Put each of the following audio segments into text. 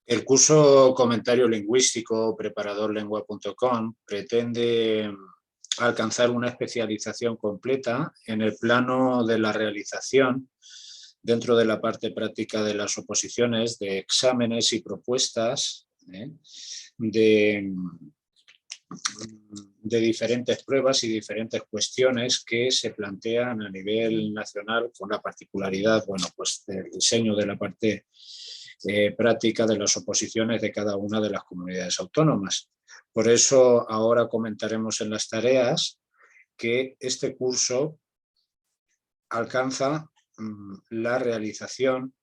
El curso Comentario Lingüístico preparadorlengua.com pretende alcanzar una especialización completa en el plano de la realización, dentro de la parte práctica de las oposiciones, de exámenes y propuestas, de diferentes pruebas y diferentes cuestiones que se plantean a nivel nacional, con la particularidad, bueno, pues del diseño de la parte práctica de las oposiciones de cada una de las comunidades autónomas. Por eso ahora comentaremos en las tareas que este curso alcanza la realización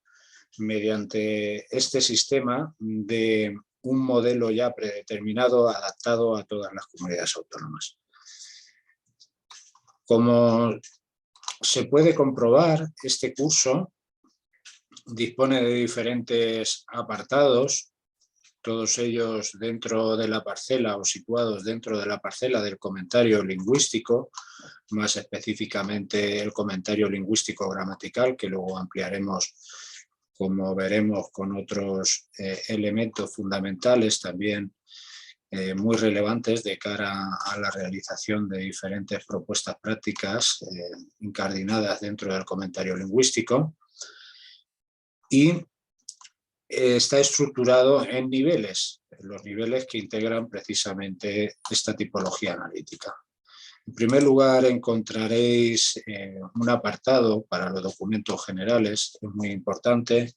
mediante este sistema de un modelo ya predeterminado, adaptado a todas las comunidades autónomas. Como se puede comprobar, este curso dispone de diferentes apartados, todos ellos dentro de la parcela o situados dentro de la parcela del comentario lingüístico, más específicamente el comentario lingüístico gramatical, que luego ampliaremos, como veremos, con otros elementos fundamentales también muy relevantes de cara a la realización de diferentes propuestas prácticas incardinadas dentro del comentario lingüístico. Y está estructurado en niveles, los niveles que integran precisamente esta tipología analítica. En primer lugar, encontraréis un apartado para los documentos generales, es muy importante,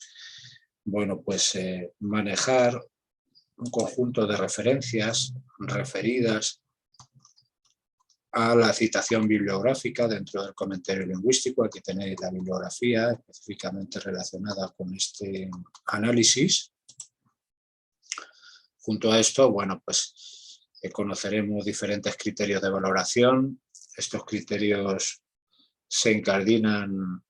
bueno, pues manejar un conjunto de referencias referidas a la citación bibliográfica dentro del comentario lingüístico. Aquí tenéis la bibliografía específicamente relacionada con este análisis. Junto a esto, bueno, pues conoceremos diferentes criterios de valoración. Estos criterios se incardinan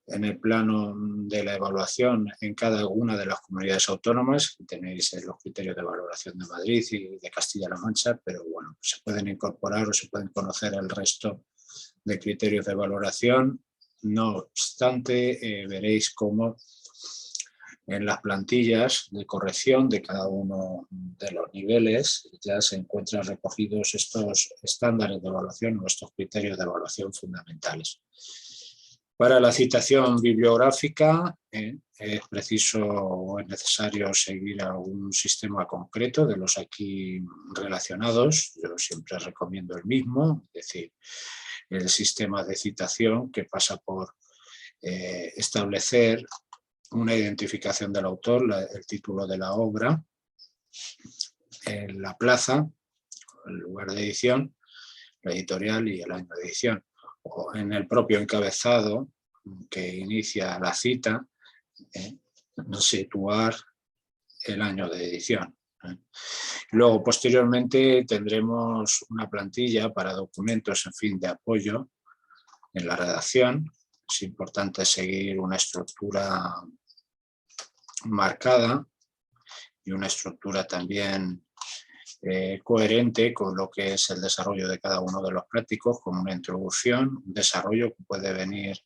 en el plano de la evaluación en cada una de las comunidades autónomas. Tenéis los criterios de valoración de Madrid y de Castilla-La Mancha, pero bueno, se pueden incorporar o se pueden conocer el resto de criterios de valoración. No obstante, veréis cómo en las plantillas de corrección de cada uno de los niveles ya se encuentran recogidos estos estándares de evaluación o estos criterios de evaluación fundamentales. Para la citación bibliográfica es preciso o es necesario seguir algún sistema concreto de los aquí relacionados. Yo siempre recomiendo el mismo, es decir, el sistema de citación, que pasa por establecer una identificación del autor, el título de la obra, la plaza, el lugar de edición, la editorial y el año de edición. O en el propio encabezado que inicia la cita, situar el año de edición. Luego, posteriormente, tendremos una plantilla para documentos en fin de apoyo en la redacción. Es importante seguir una estructura marcada y una estructura también coherente con lo que es el desarrollo de cada uno de los prácticos, con una introducción, un desarrollo que puede venir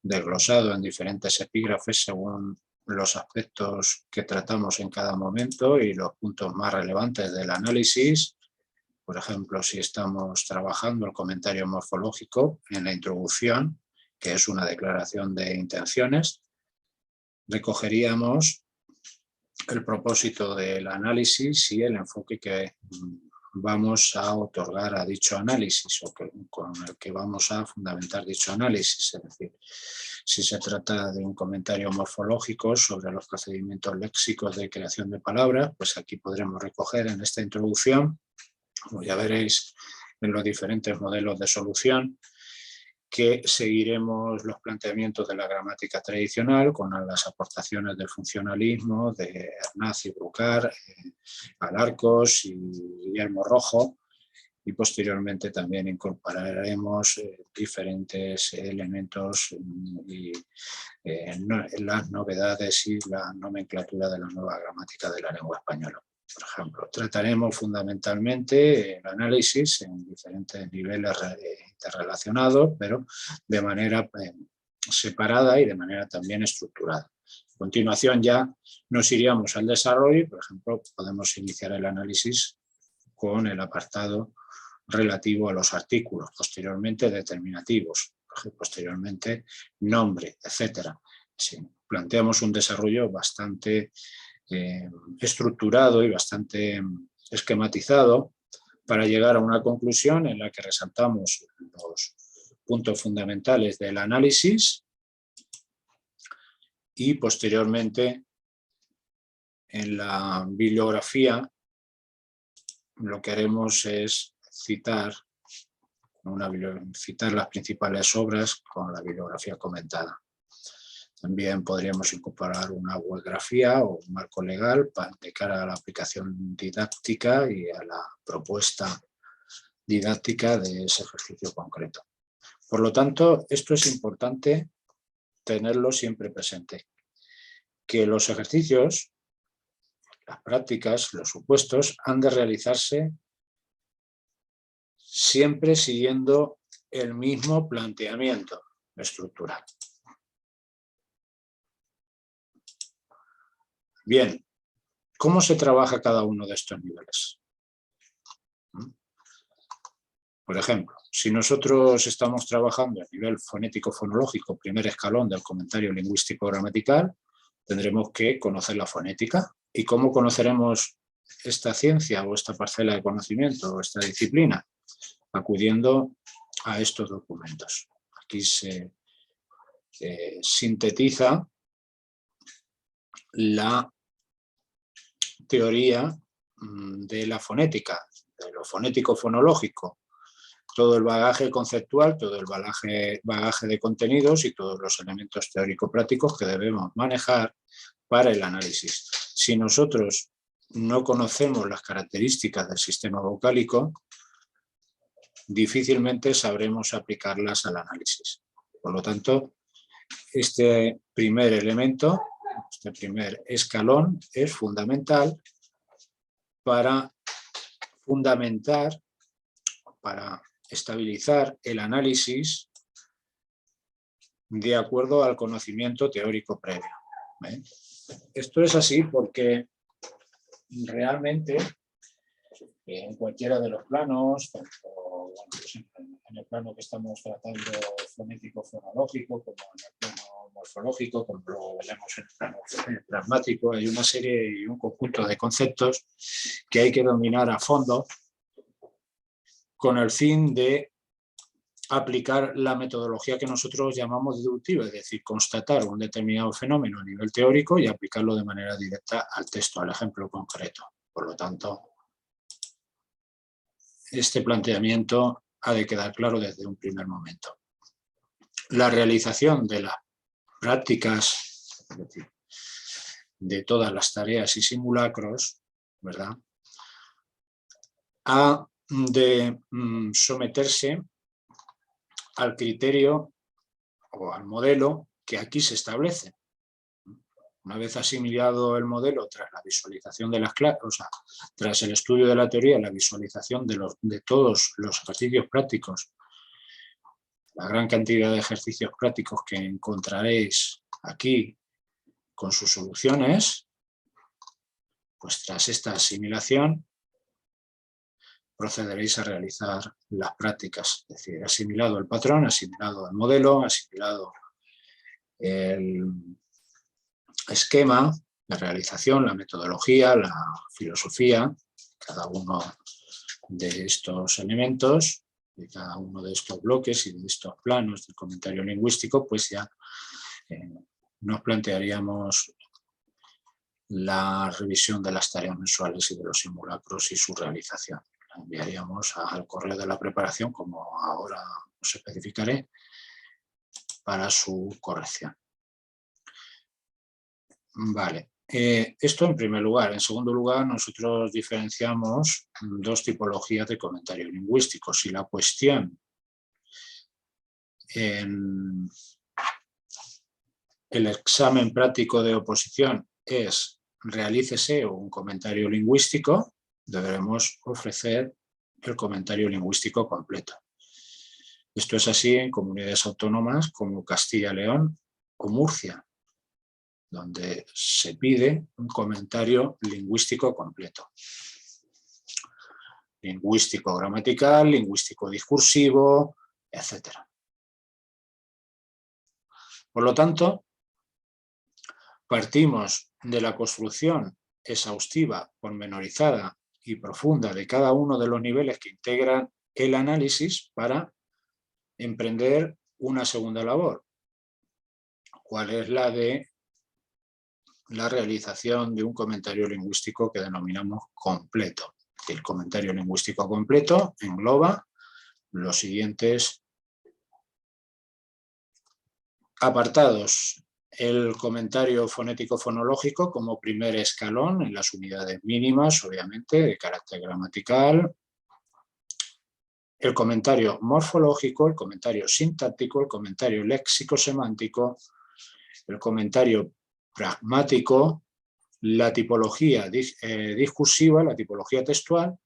desglosado en diferentes epígrafes según los aspectos que tratamos en cada momento y los puntos más relevantes del análisis. Por ejemplo, si estamos trabajando el comentario morfológico, en la introducción, que es una declaración de intenciones, recogeríamos el propósito del análisis y el enfoque que vamos a otorgar a dicho análisis o con el que vamos a fundamentar dicho análisis. Es decir, si se trata de un comentario morfológico sobre los procedimientos léxicos de creación de palabras, pues aquí podremos recoger en esta introducción, como ya veréis en los diferentes modelos de solución, que seguiremos los planteamientos de la gramática tradicional con las aportaciones del funcionalismo de Hernaz y Brucar, Alarcos y Guillermo Rojo, y posteriormente también incorporaremos diferentes elementos y las novedades y la nomenclatura de la nueva gramática de la lengua española. Por ejemplo, trataremos fundamentalmente el análisis en diferentes niveles interrelacionados, pero de manera separada y de manera también estructurada. A continuación ya nos iríamos al desarrollo y, por ejemplo, podemos iniciar el análisis con el apartado relativo a los artículos, posteriormente determinativos, posteriormente nombre, etcétera. Sí, planteamos un desarrollo bastante estructurado y bastante esquematizado para llegar a una conclusión en la que resaltamos los puntos fundamentales del análisis y posteriormente en la bibliografía lo que haremos es citar las principales obras con la bibliografía comentada. También podríamos incorporar una webgrafía o un marco legal de cara a la aplicación didáctica y a la propuesta didáctica de ese ejercicio concreto. Por lo tanto, esto es importante tenerlo siempre presente, que los ejercicios, las prácticas, los supuestos han de realizarse siempre siguiendo el mismo planteamiento estructural. Bien, ¿cómo se trabaja cada uno de estos niveles? Por ejemplo, si nosotros estamos trabajando a nivel fonético-fonológico, primer escalón del comentario lingüístico-gramatical, tendremos que conocer la fonética. ¿Y cómo conoceremos esta ciencia o esta parcela de conocimiento o esta disciplina? Acudiendo a estos documentos. Aquí se sintetiza la teoría de la fonética, de lo fonético-fonológico, todo el bagaje conceptual, todo el bagaje de contenidos y todos los elementos teórico-prácticos que debemos manejar para el análisis. Si nosotros no conocemos las características del sistema vocálico, difícilmente sabremos aplicarlas al análisis. Por lo tanto, este primer elemento, este primer escalón es fundamental para fundamentar, para estabilizar el análisis de acuerdo al conocimiento teórico previo. Esto es así porque realmente en cualquiera de los planos, tanto en el plano que estamos tratando fonético-fonológico, como en el plano morfológico, como lo veremos en el plano pragmático, hay una serie y un conjunto de conceptos que hay que dominar a fondo con el fin de aplicar la metodología que nosotros llamamos deductiva, es decir, constatar un determinado fenómeno a nivel teórico y aplicarlo de manera directa al texto, al ejemplo concreto. Por lo tanto, este planteamiento ha de quedar claro desde un primer momento. La realización de las prácticas, es decir, de todas las tareas y simulacros, ¿verdad?, ha de someterse al criterio o al modelo que aquí se establece. Una vez asimilado el modelo tras la visualización de las clases, o sea, tras el estudio de la teoría, la visualización de todos los ejercicios prácticos, la gran cantidad de ejercicios prácticos que encontraréis aquí con sus soluciones, pues tras esta asimilación procederéis a realizar las prácticas, es decir, asimilado el patrón, asimilado el modelo, asimilado el esquema, la realización, la metodología, la filosofía, cada uno de estos elementos, de cada uno de estos bloques y de estos planos del comentario lingüístico, pues ya nos plantearíamos la revisión de las tareas mensuales y de los simulacros y su realización. La enviaríamos al correo de la preparación, como ahora os especificaré, para su corrección. Vale, esto en primer lugar. En segundo lugar, nosotros diferenciamos dos tipologías de comentario lingüístico. Si la cuestión en el examen práctico de oposición es realícese un comentario lingüístico, deberemos ofrecer el comentario lingüístico completo. Esto es así en comunidades autónomas como Castilla y León o Murcia, donde se pide un comentario lingüístico completo. Lingüístico gramatical, lingüístico discursivo, etc. Por lo tanto, partimos de la construcción exhaustiva, pormenorizada y profunda de cada uno de los niveles que integran el análisis para emprender una segunda labor. ¿Cuál es la de la realización de un comentario lingüístico que denominamos completo? El comentario lingüístico completo engloba los siguientes apartados. El comentario fonético-fonológico como primer escalón en las unidades mínimas, obviamente, de carácter gramatical. El comentario morfológico, el comentario sintáctico, el comentario léxico-semántico, el comentario pragmático, la tipología discursiva, la tipología textual,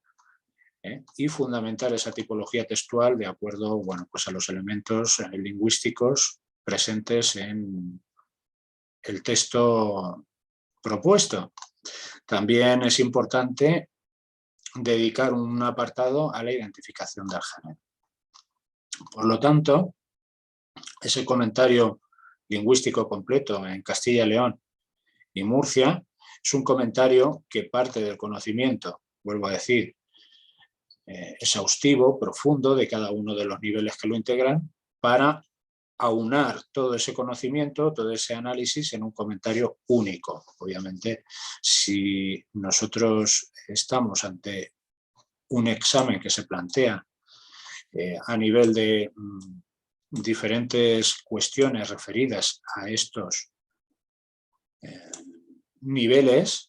y fundamentar esa tipología textual de acuerdo, bueno, pues a los elementos lingüísticos presentes en el texto propuesto. También es importante dedicar un apartado a la identificación del género. Por lo tanto, ese comentario lingüístico completo en Castilla y León y Murcia es un comentario que parte del conocimiento, vuelvo a decir, exhaustivo, profundo de cada uno de los niveles que lo integran para aunar todo ese conocimiento, todo ese análisis en un comentario único. Obviamente, si nosotros estamos ante un examen que se plantea a nivel de diferentes cuestiones referidas a estos niveles,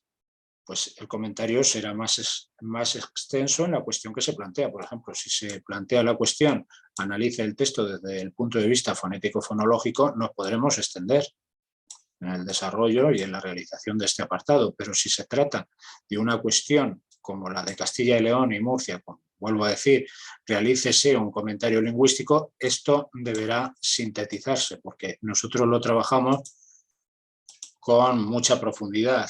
pues el comentario será más extenso en la cuestión que se plantea. Por ejemplo, si se plantea la cuestión, analiza el texto desde el punto de vista fonético-fonológico, nos podremos extender en el desarrollo y en la realización de este apartado. Pero si se trata de una cuestión como la de Castilla y León y Murcia, vuelvo a decir, realícese un comentario lingüístico, esto deberá sintetizarse, porque nosotros lo trabajamos con mucha profundidad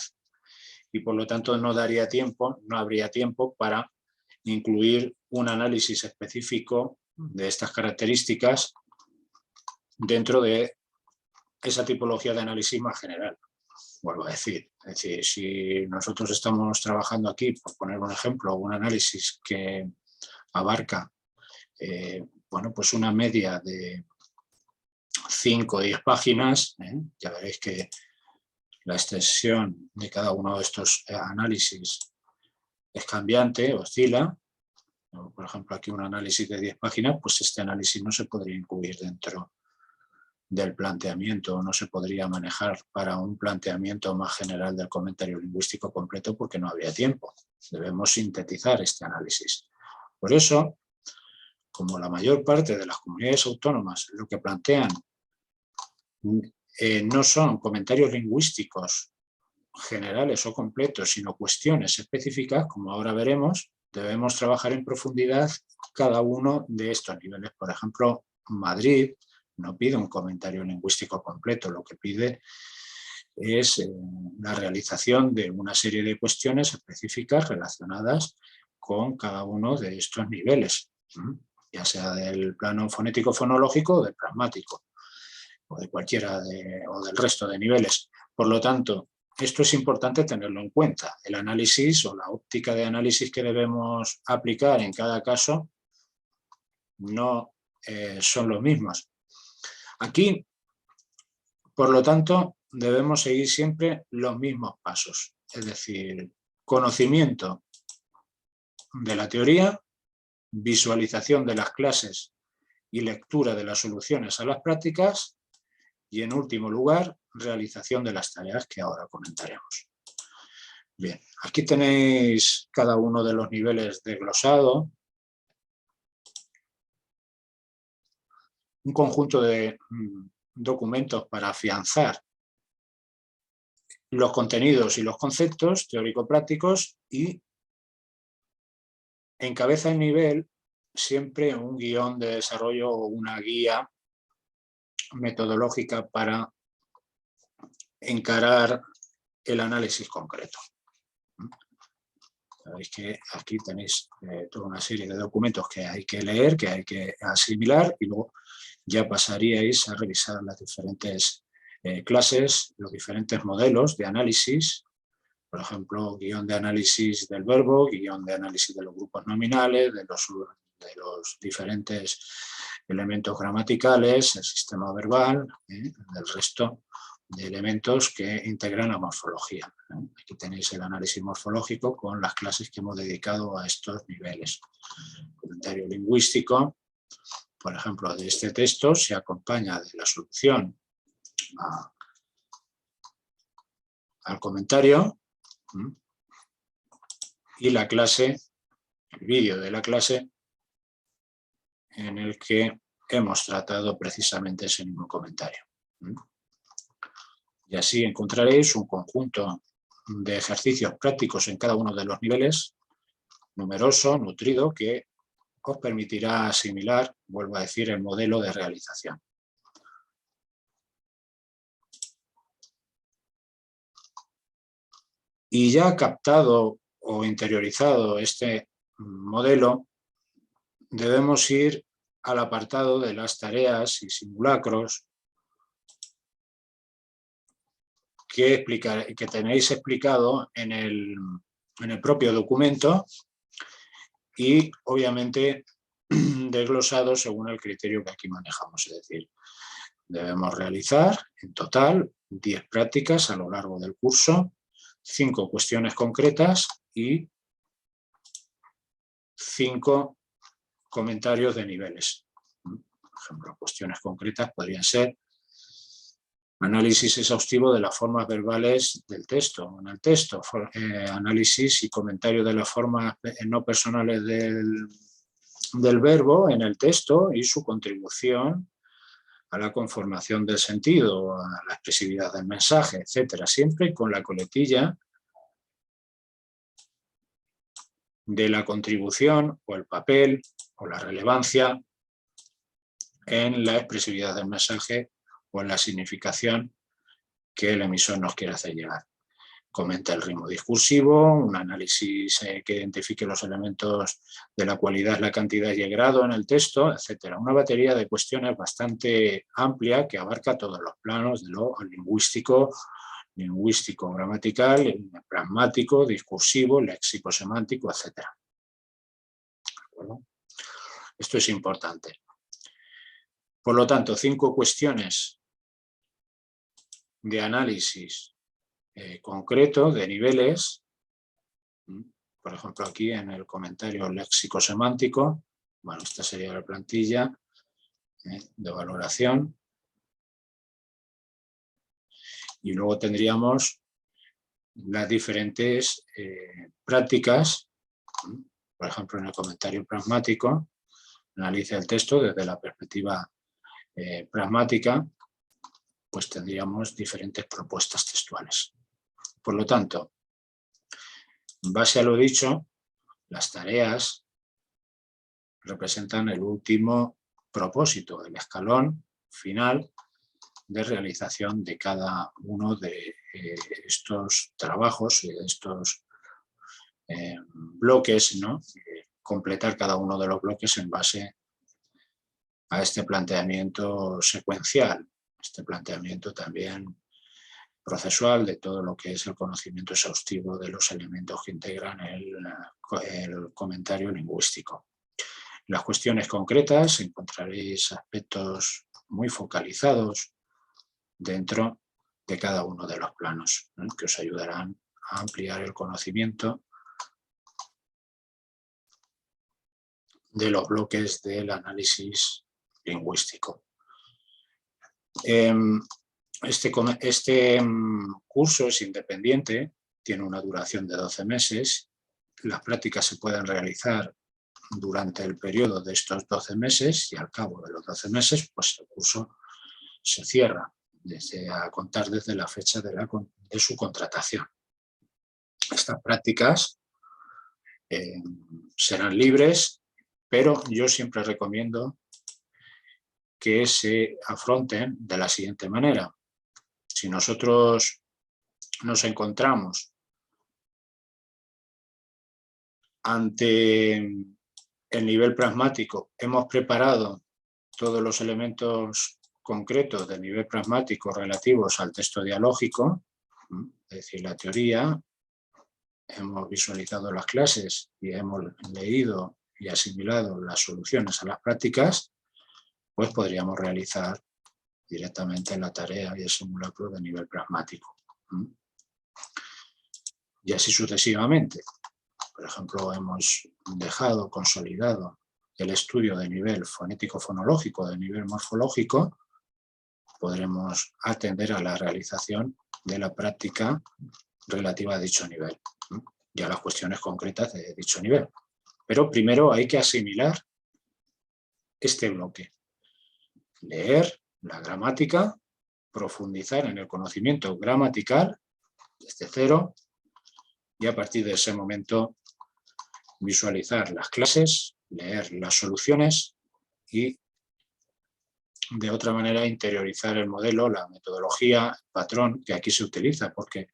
y por lo tanto no habría tiempo para incluir un análisis específico de estas características dentro de esa tipología de análisis más general. Vuelvo a decir, es decir, si nosotros estamos trabajando aquí, por poner un ejemplo, un análisis que abarca bueno, pues una media de 5 o 10 páginas, ya veréis que la extensión de cada uno de estos análisis es cambiante, oscila. Por ejemplo, aquí un análisis de 10 páginas, pues este análisis no se podría incluir dentro del planteamiento, no se podría manejar para un planteamiento más general del comentario lingüístico completo porque no habría tiempo. Debemos sintetizar este análisis. Por eso, como la mayor parte de las comunidades autónomas lo que plantean no son comentarios lingüísticos generales o completos, sino cuestiones específicas, como ahora veremos, debemos trabajar en profundidad cada uno de estos niveles. Por ejemplo, Madrid no pide un comentario lingüístico completo, lo que pide es la realización de una serie de cuestiones específicas relacionadas con cada uno de estos niveles, ya sea del plano fonético-fonológico o del pragmático, o de cualquiera o del resto de niveles. Por lo tanto, esto es importante tenerlo en cuenta. El análisis o la óptica de análisis que debemos aplicar en cada caso no son los mismos. Aquí, por lo tanto, debemos seguir siempre los mismos pasos. Es decir, conocimiento de la teoría, visualización de las clases y lectura de las soluciones a las prácticas y, en último lugar, realización de las tareas que ahora comentaremos. Bien, aquí tenéis cada uno de los niveles de glosado, un conjunto de documentos para afianzar los contenidos y los conceptos teórico-prácticos y encabeza el nivel siempre un guión de desarrollo o una guía metodológica para encarar el análisis concreto. Sabéis que aquí tenéis toda una serie de documentos que hay que leer, que hay que asimilar, y luego ya pasaríais a revisar las diferentes clases, los diferentes modelos de análisis, por ejemplo, guión de análisis del verbo, guión de análisis de los grupos nominales, de los diferentes elementos gramaticales, el sistema verbal, del resto de elementos que integran la morfología. Aquí tenéis el análisis morfológico con las clases que hemos dedicado a estos niveles. Comentario lingüístico, por ejemplo, de este texto se acompaña de la solución al comentario y la clase, el vídeo de la clase en el que hemos tratado precisamente ese mismo comentario. Y así encontraréis un conjunto de ejercicios prácticos en cada uno de los niveles, numeroso, nutrido, que os permitirá asimilar, vuelvo a decir, el modelo de realización. Y ya captado o interiorizado este modelo, debemos ir al apartado de las tareas y simulacros que tenéis explicado en el propio documento y obviamente desglosado según el criterio que aquí manejamos. Es decir, debemos realizar en total 10 prácticas a lo largo del curso, 5 cuestiones concretas y 5 comentarios de niveles. Por ejemplo, cuestiones concretas podrían ser análisis exhaustivo de las formas verbales del texto, en el texto, análisis y comentario de las formas no personales del verbo en el texto y su contribución a la conformación del sentido, a la expresividad del mensaje, etcétera, siempre con la coletilla de la contribución o el papel o la relevancia en la expresividad del mensaje o en la significación que el emisor nos quiere hacer llegar. Comenta el ritmo discursivo, un análisis que identifique los elementos de la cualidad, la cantidad y el grado en el texto, etcétera. Una batería de cuestiones bastante amplia que abarca todos los planos de lo lingüístico, gramatical, pragmático, discursivo, léxico-semántico, etcétera. Esto es importante. Por lo tanto, 5 cuestiones de análisis concreto de niveles, por ejemplo aquí en el comentario léxico-semántico, bueno, esta sería la plantilla de valoración, y luego tendríamos las diferentes prácticas, por ejemplo en el comentario pragmático, analiza el texto desde la perspectiva pragmática, pues tendríamos diferentes propuestas textuales. Por lo tanto, en base a lo dicho, las tareas representan el último propósito, el escalón final de realización de cada uno de estos trabajos y de estos bloques, ¿no? Completar cada uno de los bloques en base a este planteamiento secuencial, este planteamiento también procesual de todo lo que es el conocimiento exhaustivo de los elementos que integran el comentario lingüístico. En las cuestiones concretas encontraréis aspectos muy focalizados dentro de cada uno de los planos, ¿no? Que os ayudarán a ampliar el conocimiento de los bloques del análisis lingüístico. Este curso es independiente, tiene una duración de 12 meses. Las prácticas se pueden realizar durante el periodo de estos 12 meses y al cabo de los 12 meses, pues el curso se cierra a contar desde la fecha de su contratación. Estas prácticas serán libres, pero yo siempre recomiendo que se afronten de la siguiente manera. Si nosotros nos encontramos ante el nivel pragmático, hemos preparado todos los elementos concretos del nivel pragmático relativos al texto dialógico, es decir, la teoría, hemos visualizado las clases y hemos leído y asimilado las soluciones a las prácticas, pues podríamos realizar directamente la tarea y el simulacro de nivel pragmático. Y así sucesivamente. Por ejemplo, hemos dejado consolidado el estudio de nivel fonético-fonológico, de nivel morfológico, podremos atender a la realización de la práctica relativa a dicho nivel, y a las cuestiones concretas de dicho nivel. Pero primero hay que asimilar este bloque. Leer la gramática, profundizar en el conocimiento gramatical desde cero y a partir de ese momento visualizar las clases, leer las soluciones y de otra manera interiorizar el modelo, la metodología, el patrón que aquí se utiliza, porque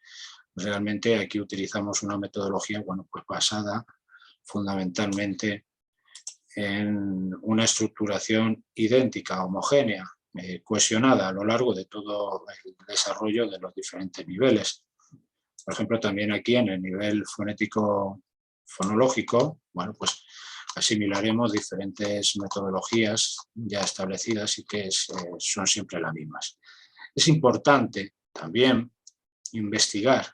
realmente aquí utilizamos una metodología pues basada fundamentalmente en una estructuración idéntica, homogénea, cohesionada a lo largo de todo el desarrollo de los diferentes niveles. Por ejemplo, también aquí en el nivel fonético-fonológico, bueno, pues asimilaremos diferentes metodologías ya establecidas y que son siempre las mismas. Es importante también investigar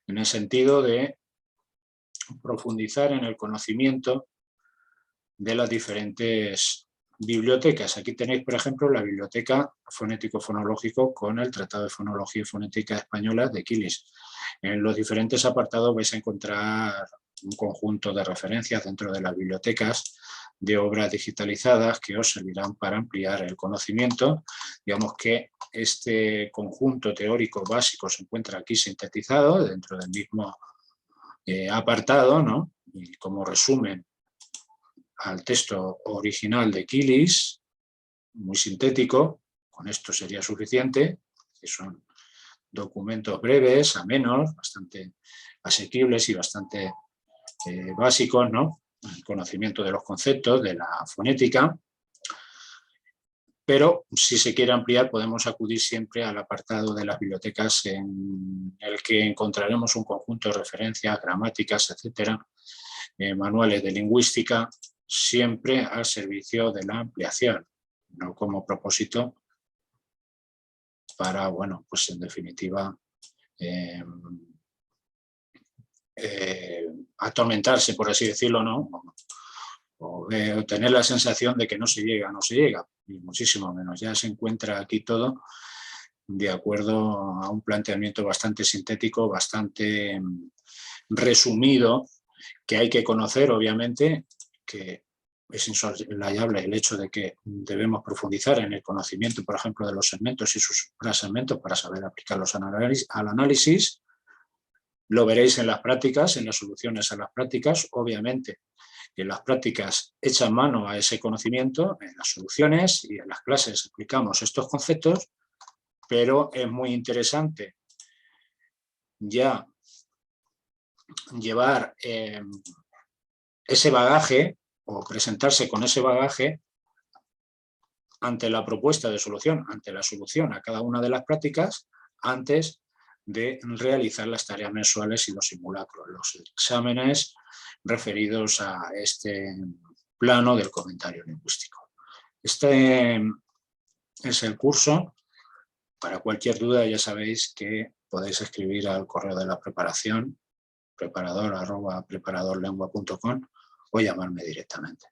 en el sentido de profundizar en el conocimiento de las diferentes bibliotecas. Aquí tenéis, por ejemplo, la biblioteca fonético-fonológico con el Tratado de Fonología y Fonética Española de Quillis. En los diferentes apartados vais a encontrar un conjunto de referencias dentro de las bibliotecas de obras digitalizadas que os servirán para ampliar el conocimiento. Digamos que este conjunto teórico básico se encuentra aquí sintetizado dentro del mismo apartado, ¿no? Y como resumen al texto original de Quillis, muy sintético, con esto sería suficiente, que son documentos breves, amenos, bastante asequibles y bastante básicos, ¿no? El conocimiento de los conceptos, de la fonética, pero si se quiere ampliar podemos acudir siempre al apartado de las bibliotecas en el que encontraremos un conjunto de referencias, gramáticas, etcétera, manuales de lingüística, siempre al servicio de la ampliación, no como propósito para, bueno, pues en definitiva, atormentarse, por así decirlo, ¿no? O tener la sensación de que no se llega, y muchísimo menos. Ya se encuentra aquí todo de acuerdo a un planteamiento bastante sintético, bastante resumido, que hay que conocer, obviamente, que es insoslayable el hecho de que debemos profundizar en el conocimiento, por ejemplo, de los segmentos y sus subsegmentos para saber aplicarlos al análisis. Lo veréis en las prácticas, en las soluciones a las prácticas, obviamente. En las prácticas echan mano a ese conocimiento, en las soluciones y en las clases explicamos estos conceptos, pero es muy interesante ya llevar ese bagaje o presentarse con ese bagaje ante la propuesta de solución, ante la solución a cada una de las prácticas, antes de realizar las tareas mensuales y los simulacros, los exámenes referidos a este plano del comentario lingüístico. Este es el curso. Para cualquier duda ya sabéis que podéis escribir al correo de la preparación, preparador@preparadorlengua.com, o llamarme directamente.